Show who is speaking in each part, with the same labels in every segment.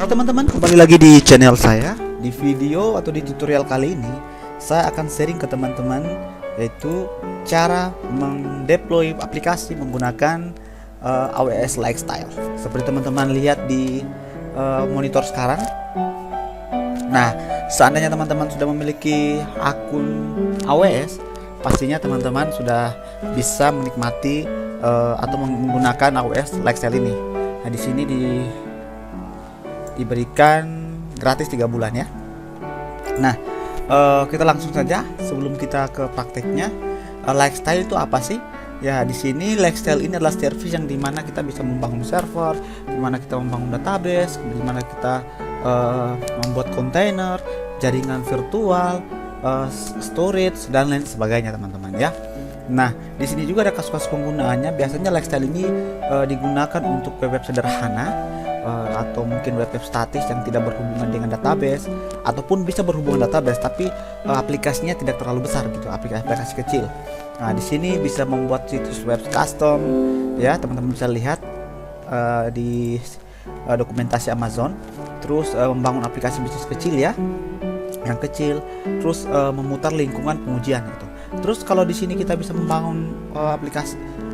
Speaker 1: Halo teman-teman, kembali lagi di channel saya. Di video atau di tutorial kali ini saya akan sharing ke teman-teman yaitu cara mendeploy aplikasi menggunakan AWS Lifestyle. Seperti teman-teman lihat di monitor sekarang. Nah, seandainya teman-teman sudah memiliki akun AWS, pastinya teman-teman sudah bisa menikmati atau menggunakan AWS Lifestyle ini. Nah, di sini diberikan gratis 3 bulan ya. Nah, kita langsung saja sebelum kita ke prakteknya. Lifestyle itu apa sih? Ya, di sini Lifestyle ini adalah service yang dimana kita bisa membangun server, dimana kita membangun database, dimana kita membuat kontainer, jaringan virtual, storage dan lain sebagainya teman-teman ya. Nah, di sini juga ada kasus-kasus penggunaannya. Biasanya Lifestyle ini digunakan untuk web-web sederhana, atau mungkin web-web statis yang tidak berhubungan dengan database, ataupun bisa berhubungan database tapi aplikasinya tidak terlalu besar gitu, aplikasi kecil. Nah, di sini bisa membuat situs web custom ya, teman-teman bisa lihat di dokumentasi Amazon. Terus membangun aplikasi bisnis kecil ya, yang kecil, terus memutar lingkungan pengujian gitu. Terus kalau di sini kita bisa membangun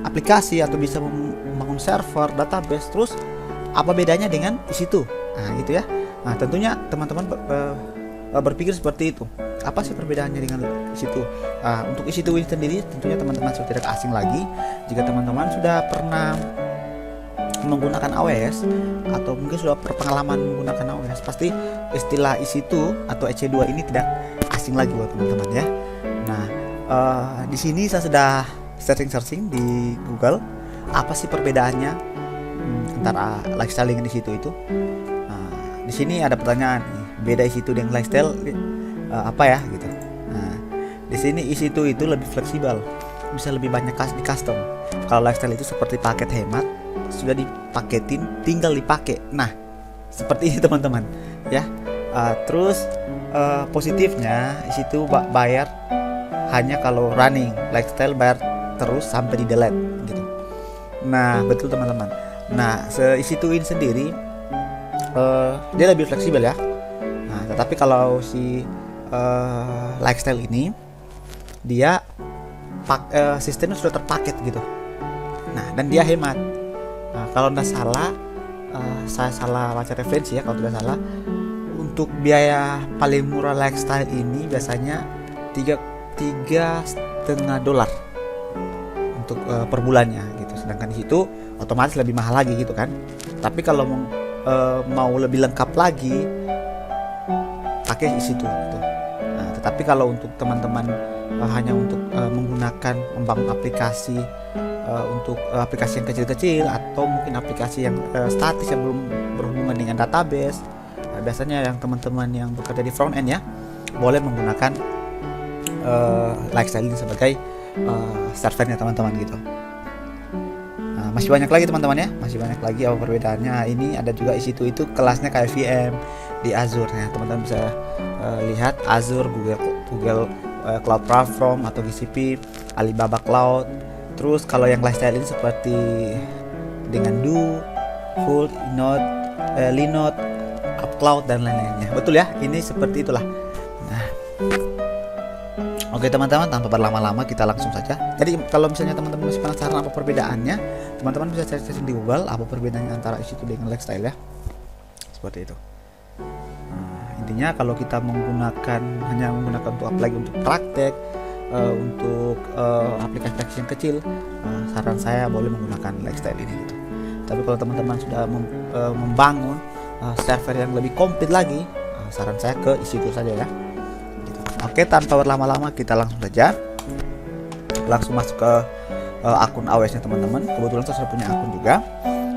Speaker 1: aplikasi atau bisa membangun server, database. Terus apa bedanya dengan EC2? Nah, gitu ya. Nah, tentunya teman-teman berpikir seperti itu. Apa sih perbedaannya dengan EC2? Untuk EC2 ini sendiri tentunya teman-teman sudah tidak asing lagi. Jika teman-teman sudah pernah menggunakan AWS atau mungkin sudah berpengalaman menggunakan AWS, pasti istilah EC2 atau EC2 ini tidak asing lagi buat teman-teman ya. Nah, di sini saya sudah searching di Google, apa sih perbedaannya antara Lifestyle dengan EC2 itu. Nah, di sini ada pertanyaan nih, beda EC2 dengan Lifestyle apa ya gitu. Nah, di sini EC2 itu lebih fleksibel, bisa lebih banyak di custom. Kalau Lifestyle itu seperti paket hemat, sudah dipaketin, tinggal dipakai. Nah, seperti ini teman-teman ya. Terus positifnya EC2 bayar hanya kalau running, Lifestyle bayar terus sampai di delete gitu. Nah, betul teman-teman. Nah, EC2 ini sendiri dia lebih fleksibel ya. Nah, tetapi kalau si Lifestyle ini dia sistemnya sudah terpaket gitu. Nah, dan dia hemat. Nah, kalau tidak salah, saya salah baca referensi ya, kalau tidak salah, untuk biaya paling murah Lifestyle ini biasanya $3,5 untuk per bulannya gitu. Sedangkan di situ otomatis lebih mahal lagi gitu kan. Tapi kalau mau lebih lengkap lagi pakai EC2 gitu. Nah, tetapi kalau untuk teman-teman hanya untuk membangun aplikasi untuk aplikasi yang kecil-kecil atau mungkin aplikasi yang statis yang belum berhubungan dengan database, biasanya yang teman-teman yang bekerja di front end ya boleh menggunakan Lifestyle ini sebagai servernya teman-teman gitu. Nah, masih banyak lagi teman-teman ya, masih banyak lagi apa perbedaannya. Ini ada juga EC2 itu kelasnya kayak VM di Azure ya, teman-teman bisa lihat Azure, Google Cloud Platform atau GCP, Alibaba Cloud. Terus kalau yang Lifestyle ini seperti dengan Do, Full, Linode, UpCloud dan lain-lainnya. Betul ya, ini seperti itulah. Nah, oke teman-teman, tanpa berlama-lama kita langsung saja. Jadi kalau misalnya teman-teman masih penasaran apa perbedaannya, teman-teman bisa cari di Google apa perbedaannya antara EC2 dengan Lifestyle ya. Seperti itu. Nah, intinya kalau kita hanya menggunakan untuk apalagi untuk praktek, untuk aplikasi yang kecil, saran saya boleh menggunakan Lifestyle ini gitu. Tapi kalau teman-teman sudah membangun server yang lebih komplit lagi, saran saya ke EC2 saja ya. Oke, tanpa berlama-lama kita langsung saja masuk ke akun AWS nya teman-teman. Kebetulan saya sudah punya akun juga.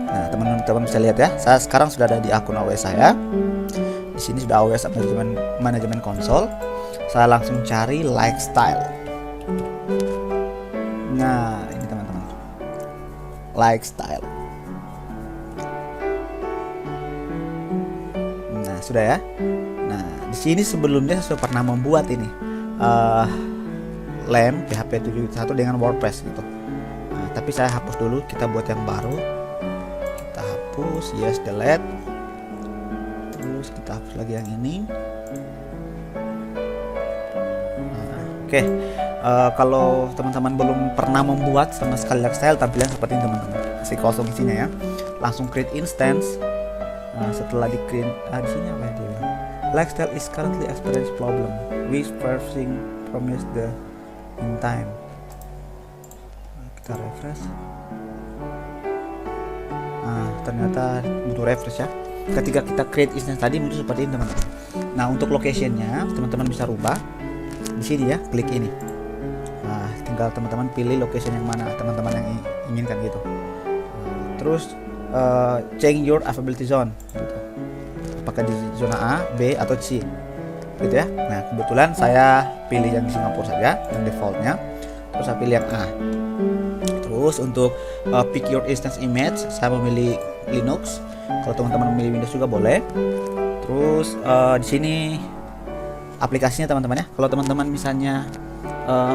Speaker 1: Nah, teman-teman bisa lihat ya, saya sekarang sudah ada di akun AWS saya. Di sini sudah AWS manajemen konsol. Saya langsung cari Lifestyle. Nah, ini teman-teman, Lifestyle. Nah, sudah ya. Nah, di sini sebelumnya saya sudah pernah membuat ini lem PHP 7.1 dengan WordPress gitu. Nah, tapi saya hapus dulu, kita buat yang baru. Kita hapus, yes, delete. Terus kita hapus lagi yang ini. Oke. Kalau teman-teman belum pernah membuat sama sekali lifestyle, tampilan seperti ini teman-teman, masih kosong isinya ya. Langsung create instance. Setelah di create, di sini apa ya dia bilang? Lifestyle is currently experience problem. We parsing promise the in time. Kita refresh. Ternyata butuh refresh ya. Ketika kita create instance tadi muncul seperti ini teman-teman. Nah, untuk locationnya teman-teman bisa rubah di sini ya, klik ini. Tinggal teman-teman pilih location yang mana teman-teman yang inginkan gitu. Terus change your availability zone gitu. Apakah di zona A, B atau C gitu ya. Nah, kebetulan saya pilih yang di Singapura saja, yang defaultnya. Terus saya pilih yang A. Terus untuk pick your instance image, saya memilih Linux. Kalau teman-teman memilih Windows juga boleh. Terus di sini aplikasinya teman-teman ya. Kalau teman-teman misalnya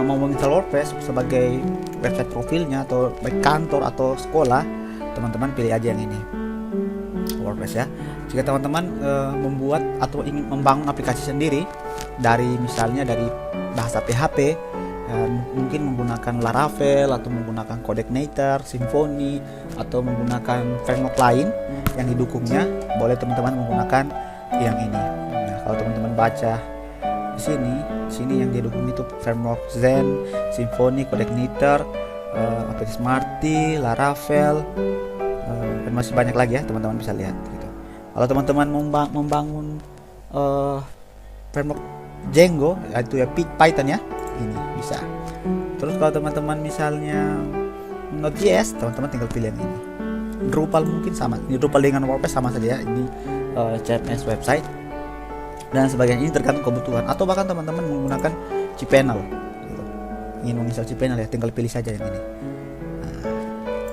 Speaker 1: mau menginstal WordPress sebagai website profilnya atau baik kantor atau sekolah, teman-teman pilih aja yang ini, WordPress ya. Jika teman-teman membuat atau ingin membangun aplikasi sendiri dari misalnya dari bahasa PHP, mungkin menggunakan Laravel atau menggunakan Codenator, Symfony atau menggunakan framework lain yang didukungnya, boleh teman-teman menggunakan yang ini. Nah, kalau teman-teman baca di sini yang didukung itu framework Zen, Symfony, Codenator, Smarty, Laravel, dan masih banyak lagi ya, teman-teman bisa lihat gitu. Kalau teman-teman membangun framework Django, yaitu ya Python ya, ini bisa. Terus kalau teman-teman misalnya Node.js, teman-teman tinggal pilih yang ini. Drupal mungkin sama, ini Drupal dengan WordPress sama saja ya, ini CMS website dan sebagainya. Ini tergantung kebutuhan, atau bahkan teman-teman menggunakan cPanel gitu. Ingin menginstal cPanel ya, tinggal pilih saja yang ini.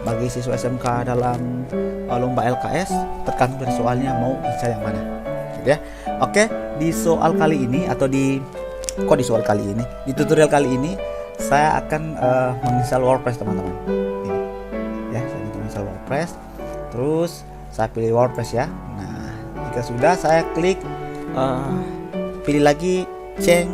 Speaker 1: Bagi siswa SMK dalam lomba LKS, tergantung dari soalnya mau install yang mana gitu ya. Oke, di soal kali ini atau di tutorial kali ini saya akan menginstal WordPress teman-teman. Ini ya, saya menginstal WordPress. Terus saya pilih WordPress ya. Nah, jika sudah, saya klik pilih lagi change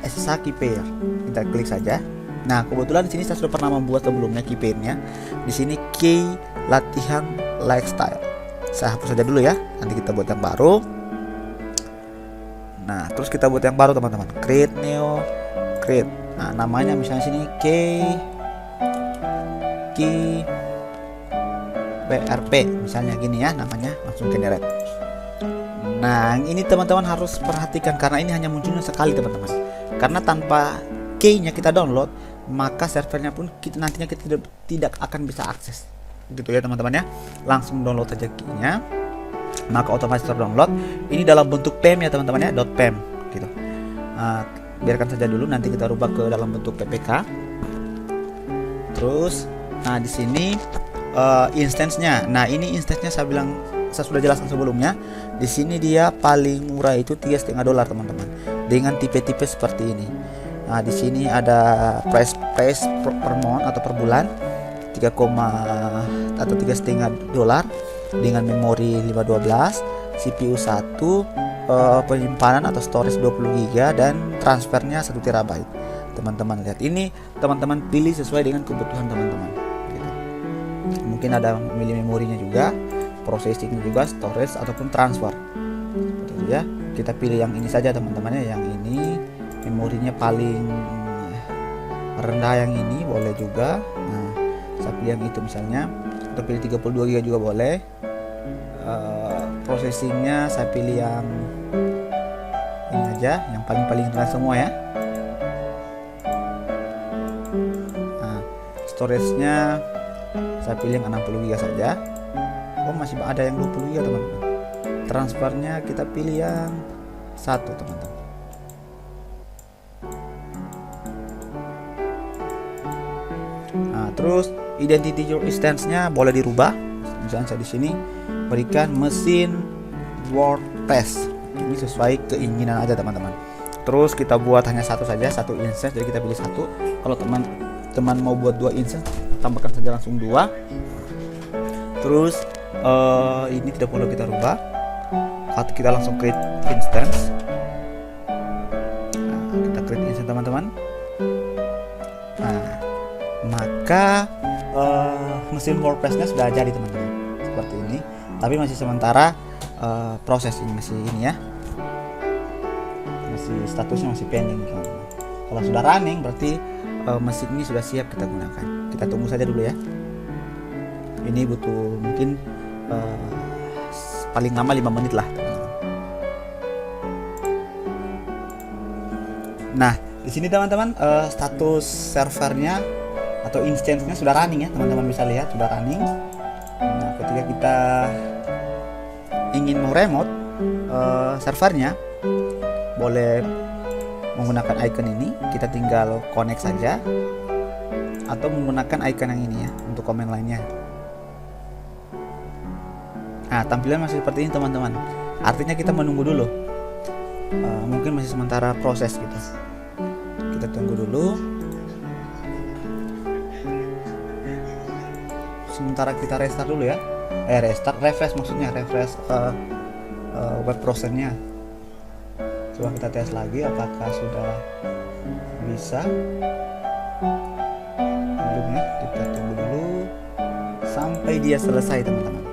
Speaker 1: SSH key pair. Kita klik saja. Nah, kebetulan di sini saya sudah pernah membuat sebelumnya key pairnya. Di sini key latihan lifestyle. Saya hapus saja dulu ya. Nanti kita buat yang baru. Nah, terus kita buat yang baru teman-teman. Create new, create. Nah, namanya misalnya sini key PRP misalnya gini ya namanya, langsung generate. Nah, ini teman-teman harus perhatikan karena ini hanya munculnya sekali teman-teman. Karena tanpa key-nya kita download, maka servernya pun nantinya kita tidak akan bisa akses. Gitu ya teman-teman ya. Langsung download saja key-nya, maka otomatis terdownload. Ini dalam bentuk PEM ya teman-teman ya, .pem gitu. Biarkan saja dulu, nanti kita rubah ke dalam bentuk PPK. Terus, nah di sini instance-nya. Nah, ini instance-nya saya sudah jelaskan sebelumnya. Di sini dia paling murah itu $3,5 teman-teman, dengan tipe-tipe seperti ini. Nah, di sini ada price per month atau per bulan 3,5 dolar dengan memori 512, CPU 1, penyimpanan atau storage 20 GB dan transfernya 1 TB. Teman-teman lihat ini, teman-teman pilih sesuai dengan kebutuhan teman-teman gitu. Mungkin ada memilih memorinya juga, processingnya juga, storage ataupun transfer gitu ya. Kita pilih yang ini saja teman-teman ya, yang ini memorinya paling rendah, yang ini boleh juga. Nah, saya pilih yang itu misalnya, atau pilih 32 GB juga boleh. Processingnya saya pilih yang ini aja, yang paling rendah semua ya. Nah, storage-nya saya pilih yang 60 GB saja. Oh, masih ada yang 20 GB teman-teman. Transfernya kita pilih yang 1 teman-teman. Nah, terus identity your instance-nya boleh dirubah. Misalnya saya di sini berikan mesin WordPress. Ini sesuai keinginan aja teman-teman. Terus kita buat hanya satu saja, satu instance, jadi kita pilih satu. Kalau teman-teman mau buat 2 instance, tambahkan saja langsung 2. Terus ini tidak perlu kita rubah. Kita langsung create instance. Nah, kita create instance teman-teman. Nah, maka mesin WordPress-nya sudah jadi teman-teman, seperti ini. Tapi masih sementara proses ini masih ini ya, masih statusnya masih pending teman-teman. Kalau sudah running berarti mesin ini sudah siap kita gunakan. Kita tunggu saja dulu ya. Ini butuh mungkin paling lama 5 menit lah teman-teman. Nah, di sini teman-teman status servernya atau instance-nya sudah running ya, teman-teman bisa lihat sudah running. Nah, ketika kita ingin mau remote servernya, boleh menggunakan icon ini, kita tinggal connect saja, atau menggunakan icon yang ini ya untuk command lainnya. Nah, tampilan masih seperti ini teman-teman. Artinya kita menunggu dulu. Mungkin masih sementara proses gitu. Kita tunggu dulu. Sementara kita restart dulu ya. Refresh maksudnya, refresh web browsernya. Coba kita tes lagi apakah sudah bisa. Belum ya, kita tunggu dulu sampai dia selesai teman-teman.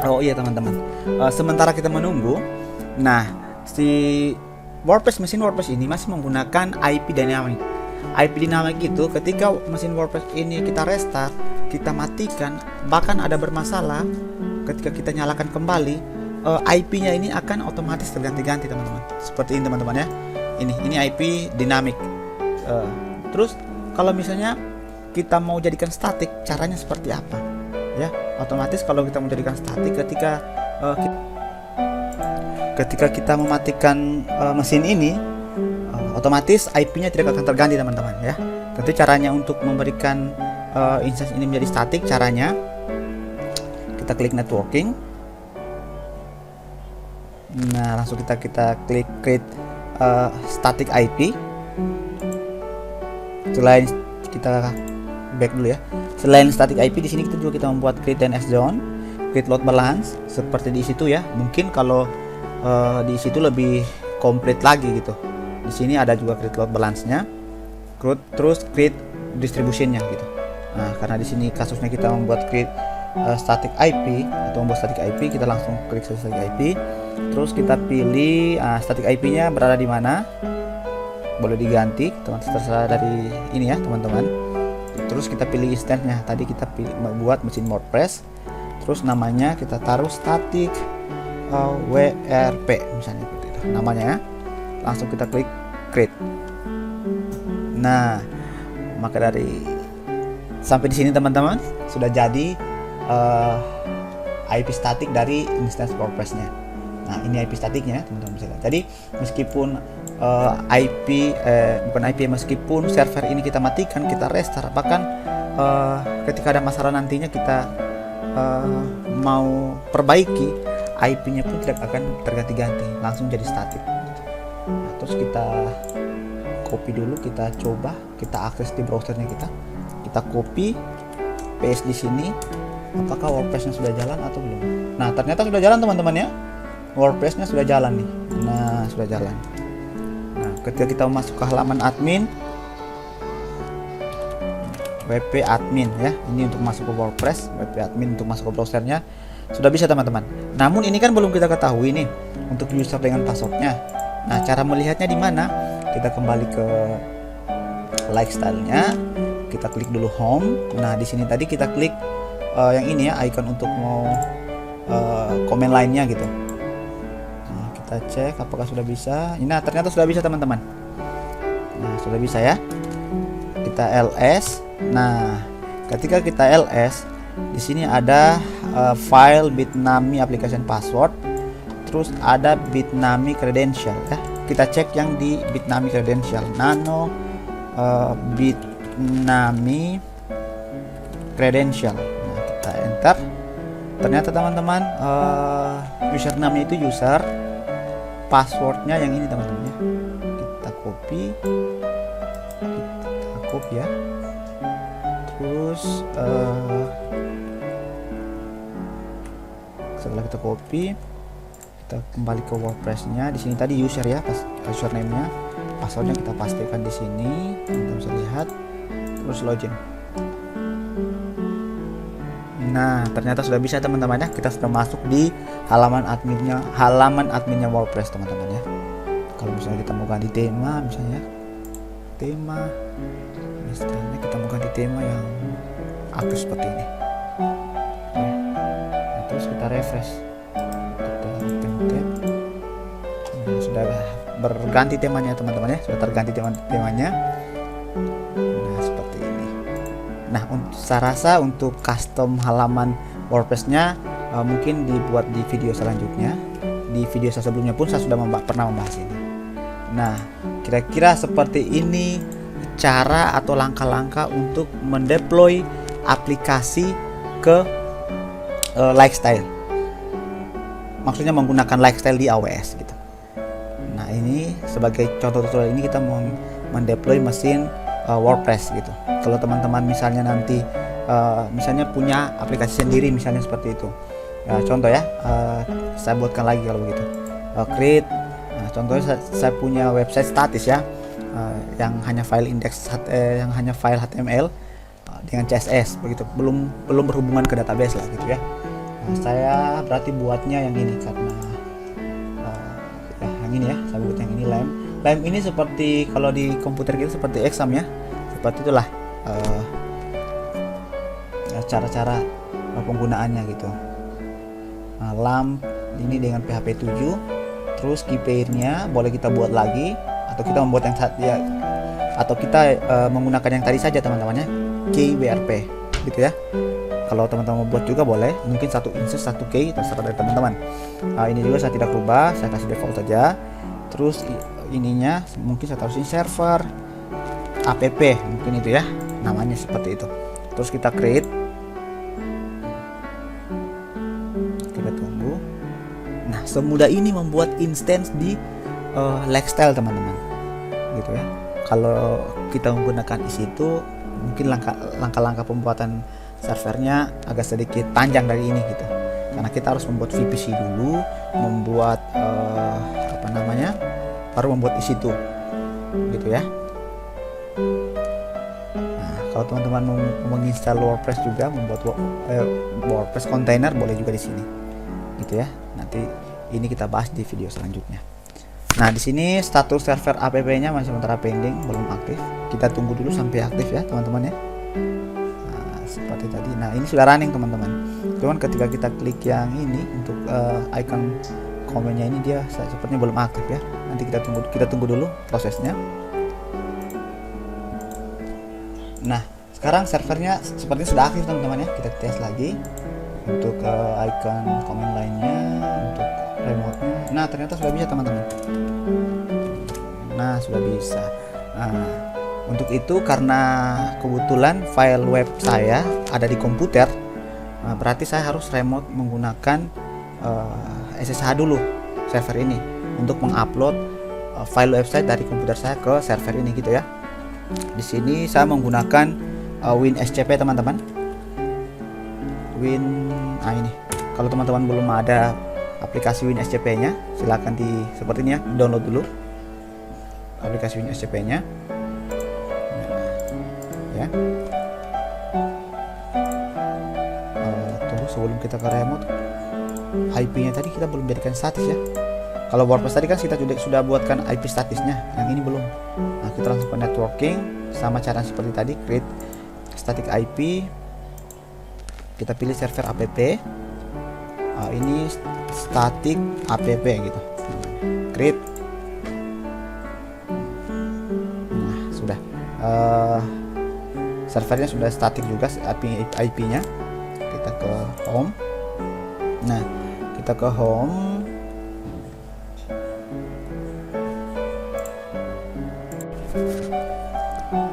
Speaker 1: Oh iya teman-teman, sementara kita menunggu, nah si mesin WordPress ini masih menggunakan IP dynamic. IP dynamic itu ketika mesin WordPress ini kita restart, kita matikan, bahkan ada bermasalah, ketika kita nyalakan kembali, IP-nya ini akan otomatis terganti-ganti teman-teman. Seperti ini teman-teman ya. Ini IP dynamic. Terus kalau misalnya kita mau jadikan static, caranya seperti apa? Ya, otomatis kalau kita menjadikan statik ketika kita mematikan mesin ini, otomatis IP-nya tidak akan terganti teman-teman ya. Tentu caranya untuk memberikan instance ini menjadi statik, caranya kita klik networking. Nah, langsung kita klik create static IP. Selain kita back dulu ya. Selain static IP, di sini kita membuat create DNS zone, create load balance seperti di situ ya. Mungkin kalau di situ lebih komplit lagi gitu. Di sini ada juga create load balance-nya, terus create distribution-nya gitu. Nah, karena di sini kasusnya kita membuat create static IP atau membuat static IP, kita langsung klik static IP. Terus kita pilih static IP-nya berada di mana. Boleh diganti, teman-teman, terserah dari ini ya, teman-teman. Terus kita pilih instance-nya. Tadi kita buat mesin WordPress. Terus namanya kita taruh static WRP misalnya seperti itu namanya ya. Langsung kita klik create. Nah, maka dari sampai di sini teman-teman sudah jadi IP static dari instance WordPress-nya. Nah, ini IP statiknya teman-teman bisa lihat. Jadi meskipun meskipun server ini kita matikan, kita restart, bahkan ketika ada masalah nantinya kita mau perbaiki, IP-nya pun tidak akan terganti-ganti, langsung jadi statik. Nah, terus kita copy dulu, kita coba, kita akses di browsernya kita copy, paste di sini. Apakah WordPress-nya sudah jalan atau belum? Nah, ternyata sudah jalan teman-teman ya. WordPress-nya sudah jalan nih. Nah, sudah jalan. Nah, ketika kita masuk ke halaman admin, WP admin ya, ini untuk masuk ke WordPress, WP admin untuk masuk ke browsernya sudah bisa teman-teman. Namun ini kan belum kita ketahui nih untuk user dengan passwordnya. Nah, cara melihatnya di mana? Kita kembali ke lifestyle-nya, kita klik dulu home. Nah, di sini tadi kita klik yang ini ya, icon untuk mau komen lainnya gitu. Nah, kita cek apakah sudah bisa. Nah, ternyata sudah bisa teman-teman. Nah, sudah bisa ya. Kita ls. Nah, ketika kita ls, di sini ada file Bitnami application password, terus ada Bitnami credential ya. Kita cek yang di Bitnami credential, nano Bitnami credential. Nah, kita enter. Ternyata teman-teman username itu user, passwordnya yang ini teman-teman ya. Kita copy ya. Terus setelah kita copy, kita kembali ke WordPress-nya. Di sini tadi user ya, username-nya, passwordnya kita pastikan di sini, teman-teman bisa lihat. Terus login. Nah, ternyata sudah bisa teman-teman ya. Kita sudah masuk di halaman adminnya WordPress teman-teman ya. Kalau misalnya kita mau ganti tema, misalnya kita mau ganti tema yang aktif seperti ini. Nah, terus kita refresh, kita pencet. Nah, sudah berganti temanya teman-teman ya, sudah terganti temanya. Nah, seperti ini. Nah, saya rasa untuk custom halaman WordPress-nya mungkin dibuat di video selanjutnya. Di video saya sebelumnya pun saya sudah pernah membahas ini. Nah, kira-kira seperti ini cara atau langkah-langkah untuk mendeploy aplikasi ke Lifestyle. Maksudnya menggunakan Lifestyle di AWS gitu. Nah, ini sebagai contoh tutorial ini kita mau mendeploy mesin WordPress gitu. Kalau teman-teman misalnya nanti misalnya punya aplikasi sendiri misalnya seperti itu. Contoh ya, saya buatkan lagi kalau begitu. Create. Nah, contohnya saya punya website statis ya, yang hanya file yang hanya file HTML dengan CSS begitu, belum berhubungan ke database lah gitu ya. Nah, saya berarti buatnya yang ini karena yang ini ya, saya buat yang ini lem ini seperti kalau di komputer kita seperti exam ya, seperti itulah cara-cara penggunaannya gitu. Nah, lamp ini dengan PHP 7. Terus key pair-nya boleh kita buat lagi, atau kita membuat yang ya, atau kita menggunakan yang tadi saja teman-teman ya, key WRP gitu ya. Kalau teman-teman mau buat juga boleh, mungkin satu insert satu key terserah dari teman-teman. Ini juga saya tidak rubah, saya kasih default saja. Terus ininya mungkin saya taruh server app mungkin itu ya, namanya seperti itu. Terus kita create, kita tunggu. Nah, semudah ini membuat instance di Lifestyle teman-teman gitu ya. Kalau kita menggunakan EC2 mungkin langkah-langkah pembuatan servernya agak sedikit panjang dari ini gitu, karena kita harus membuat VPC dulu, membuat baru membuat EC2 gitu ya. Nah, kalau teman-teman mau menginstal WordPress juga, membuat WordPress container boleh juga di sini gitu ya. Nanti ini kita bahas di video selanjutnya. Nah, di sini status server app-nya masih sementara pending, belum aktif. Kita tunggu dulu sampai aktif ya, teman-teman ya. Nah, seperti tadi. Nah, ini sudah running, teman-teman. Cuman ketika kita klik yang ini untuk icon komennya ini, dia sepertinya belum aktif ya. Nanti kita tunggu dulu prosesnya. Nah, sekarang servernya sepertinya sudah aktif, teman-teman ya. Kita tes lagi untuk icon komen lainnya, untuk remote-nya. Nah, ternyata sudah bisa, teman-teman. Nah, sudah bisa. Nah, untuk itu karena kebetulan file web saya ada di komputer, berarti saya harus remote menggunakan SSH dulu server ini untuk mengupload file website dari komputer saya ke server ini gitu ya. Di sini saya menggunakan WinSCP, teman-teman. Ini kalau teman-teman belum ada aplikasi WinSCP-nya, silahkan seperti ini ya, download dulu aplikasi WinSCP-nya ya. Tunggu sebelum kita ke remote, IP-nya tadi kita belum jadikan statis ya. Kalau WordPress tadi kan kita sudah buatkan IP statisnya, yang ini belum. Nah, kita langsung ke networking, sama cara seperti tadi, create static IP. Kita pilih server app. Ini static app gitu. Create. Nah, sudah. Servernya sudah static juga IP-nya. Kita ke home. Nah, kita ke home.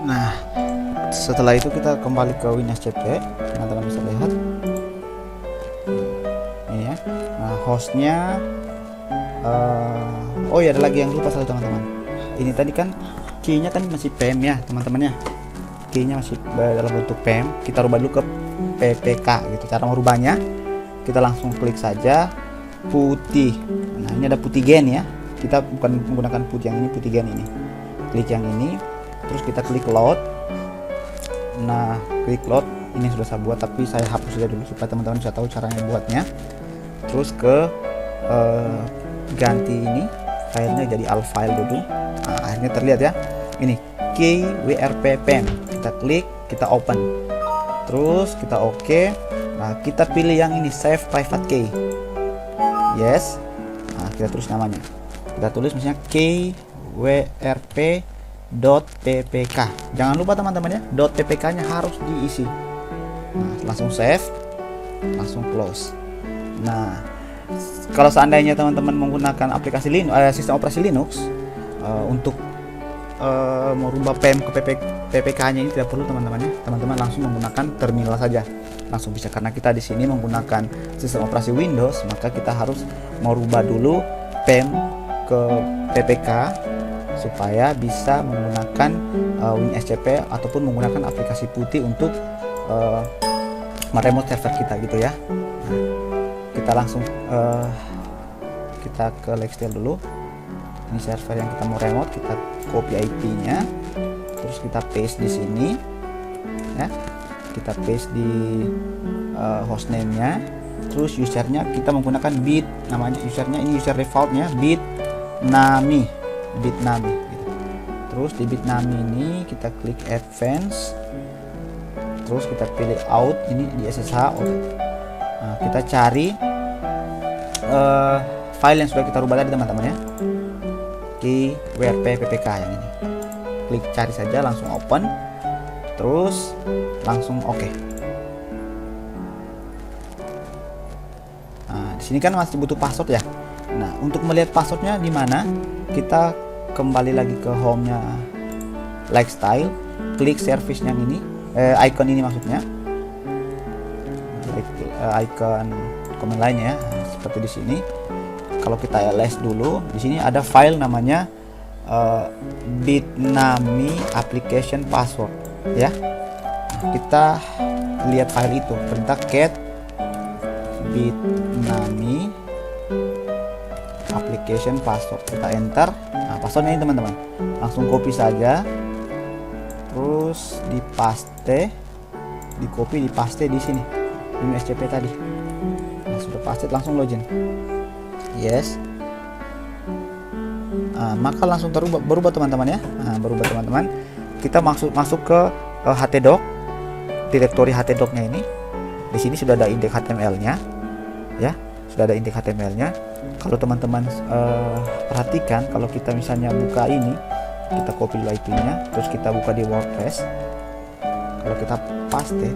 Speaker 1: Nah, setelah itu kita kembali ke WinSCP. Teman-teman bisa lihat ini ya. Nah, hostnya oh ya, ada lagi yang lupa satu, teman-teman. Ini tadi kan key-nya kan masih PM ya, teman-teman ya. key-nya masih dalam bentuk PEM, kita rubah dulu ke PPK gitu. Cara merubahnya, kita langsung klik saja putih. Nah, ini ada putih gen ya. Kita bukan menggunakan putih yang ini, putih gen ini. Klik yang ini, terus kita klik load. Nah, klik load. Ini sudah saya buat, tapi saya hapus saja dulu supaya teman-teman bisa tahu caranya buatnya. Terus ke ganti ini filenya jadi alt file dulu. Nah, akhirnya terlihat ya. Ini key WRP PEM. Kita klik, kita open. Terus kita oke. Nah, kita pilih yang ini save private key. Yes. Nah, kita tulis namanya. Kita tulis misalnya key WRP.ppk. Jangan lupa teman-teman ya, .ppk-nya harus diisi. Nah, langsung save, langsung close. Nah, kalau seandainya teman-teman menggunakan aplikasi sistem operasi Linux untuk merubah PEM ke PPK-nya ini tidak perlu teman-teman ya. Teman-teman langsung menggunakan terminal saja. Langsung bisa, karena kita di sini menggunakan sistem operasi Windows, maka kita harus merubah dulu PEM ke PPK supaya bisa menggunakan WinSCP ataupun menggunakan aplikasi putih untuk meremote server kita gitu ya. Nah, kita langsung kita ke Lextel dulu. Ini server yang kita mau remote, kita copy IP-nya, terus kita paste di sini ya. Kita paste di hostname-nya, terus usernya kita menggunakan bit, namanya usernya ini user defaultnya Bitnami gitu. Terus di Bitnami ini kita klik advance, terus kita pilih out, ini di SSH out. Nah, kita cari file yang sudah kita rubah tadi teman-teman ya, di WRP PPK yang ini. Klik cari saja, langsung open, terus langsung oke. Nah, di sini kan masih butuh password ya. Nah, untuk melihat passwordnya di mana, kita kembali lagi ke home-nya Lifestyle, klik service yang ini, icon ini maksudnya, icon command line ya, seperti di sini. Kalau kita ls dulu, di sini ada file namanya Bitnami application password ya. Kita lihat file itu, perintah cat Bitnami application password, kita enter. Nah, passwordnya ini teman-teman, langsung copy saja, terus dipaste, di copy, dipaste di sini ini SCP tadi. Nah, sudah paste, langsung login. Yes. Nah, maka langsung berubah teman-teman ya. Nah, berubah teman-teman. Kita masuk ke htdoc, direktori htdoc-nya ini. Di sini sudah ada indeks HTML-nya, ya. Sudah ada indeks HTML-nya. Kalau teman-teman perhatikan, kalau kita misalnya buka ini, kita copy IP-nya, terus kita buka di WordPress. Kalau kita paste,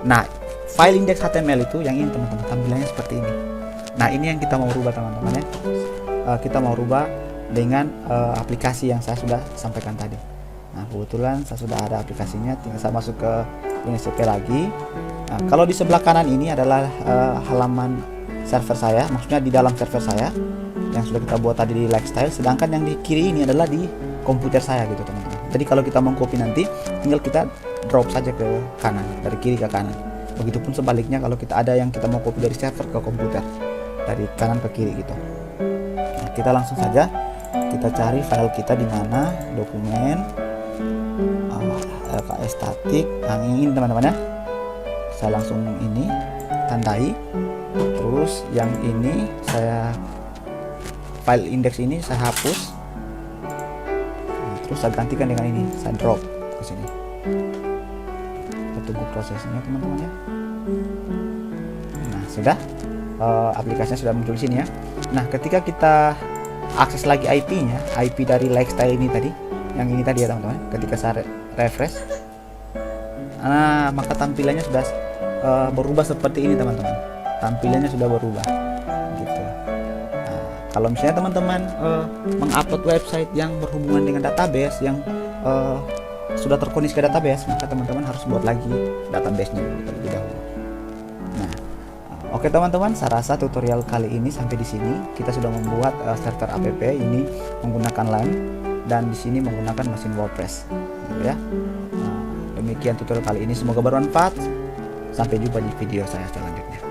Speaker 1: nah file indeks HTML itu yang ini teman-teman, tampilannya seperti ini. Nah, ini yang kita mau rubah teman-teman ya. Kita mau rubah dengan aplikasi yang saya sudah sampaikan tadi. Nah, kebetulan saya sudah ada aplikasinya, tinggal saya masuk ke WinSCP lagi. Nah, kalau di sebelah kanan ini adalah halaman server saya, maksudnya di dalam server saya yang sudah kita buat tadi di Lifestyle, sedangkan yang di kiri ini adalah di komputer saya gitu teman-teman. Jadi kalau kita mau copy nanti, tinggal kita drop saja ke kanan, dari kiri ke kanan. Begitupun sebaliknya kalau kita ada yang kita mau copy dari server ke komputer, dari kanan ke kiri gitu. Nah, kita langsung saja kita cari file kita di mana, dokumen LKS static, yang ini teman-teman ya. Saya langsung ini tandai, terus yang ini saya file index ini saya hapus. Nah, terus saya gantikan dengan ini, saya drop ke sini. Kita tunggu prosesnya teman-teman ya. Nah, sudah aplikasinya sudah muncul di sini ya. Nah, ketika kita akses lagi IP-nya, IP dari Lifestyle ini tadi, yang ini tadi ya teman-teman. Ketika saya refresh, nah maka tampilannya sudah berubah seperti ini teman-teman. Tampilannya sudah berubah gitu. Nah, kalau misalnya teman-teman mengupload website yang berhubungan dengan database yang sudah terkoneksi ke database, maka teman-teman harus buat lagi database-nya terlebih dahulu. Nah, oke teman-teman, saya rasa tutorial kali ini sampai di sini. Kita sudah membuat server app ini menggunakan LAN dan di sini menggunakan mesin WordPress, gitu ya. Nah, Demikian tutorial kali ini, semoga bermanfaat. Sampai jumpa di video saya selanjutnya.